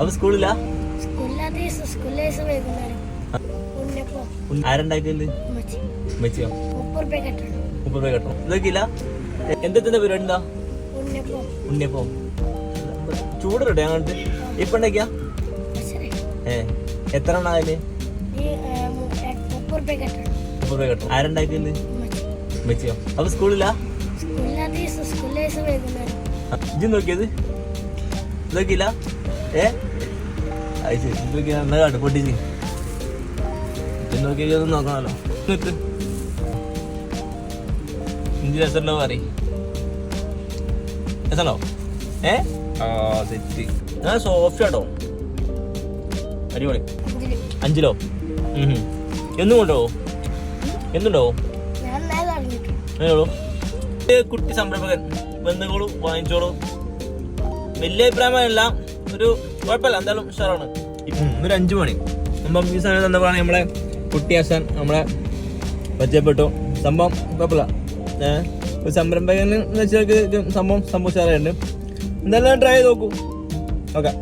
അപ്പൊ സ്കൂളിലാ? ആരുണ്ടാക്കിയത്? മെച്ചിയോ? 30 രൂപ കെട്ടണം. ഇതൊക്കെയില്ല. എന്തെത്തിന്റെ പരിപാടി എന്താ? ഉണ്ണിയപ്പം. ചൂടട്ടെ അങ്ങോട്ട്. ഇപ്പൊ ഉണ്ടാക്കിയാ? എത്ര എണ്ണ അതില്? 30 രൂപ കെട്ടണം. ആരുണ്ടാക്കിയത്? മെച്ചിയോ? അപ്പൊ സ്കൂളിലാ? ഇജ്ജ് നോക്കിയത്? ഇതൊക്കെയില്ല. ഇതൊക്കെ എന്നാ കാട്ട് പൊട്ടിച്ച് നോക്കിയത് നോക്കണല്ലോ. ഇഞ്ചി രസമുണ്ടോ പറയും. രസമുണ്ടോ? തെറ്റി. ഞാൻ സോഫ്റ്റ് ആട്ടോ. അടിപൊളി. 5 കിലോ. എന്നും കൊണ്ടുപോവോ? എന്നുണ്ടോ? കുട്ടി സംരംഭകൻ ബന്ധുക്കളു വാങ്ങിച്ചോളൂ. വലിയ അഭിപ്രായമല്ല, ഒരു കുഴപ്പമില്ല, എന്തായാലും ഉഷാറാണ്. ഒരു 5 മണി സംഭവം ഈ സമയത്ത് എന്താ നമ്മളെ കുട്ടി ആശാൻ നമ്മളെ പരിചയപ്പെട്ടു. സംഭവം കുഴപ്പമില്ല. ഒരു സംരംഭകൻ എന്ന് വെച്ചാൽ സംഭവം ഉഷാറായിട്ടുണ്ട്. എന്തായാലും ട്രൈ ചെയ്ത് നോക്കൂ. ഓക്കെ.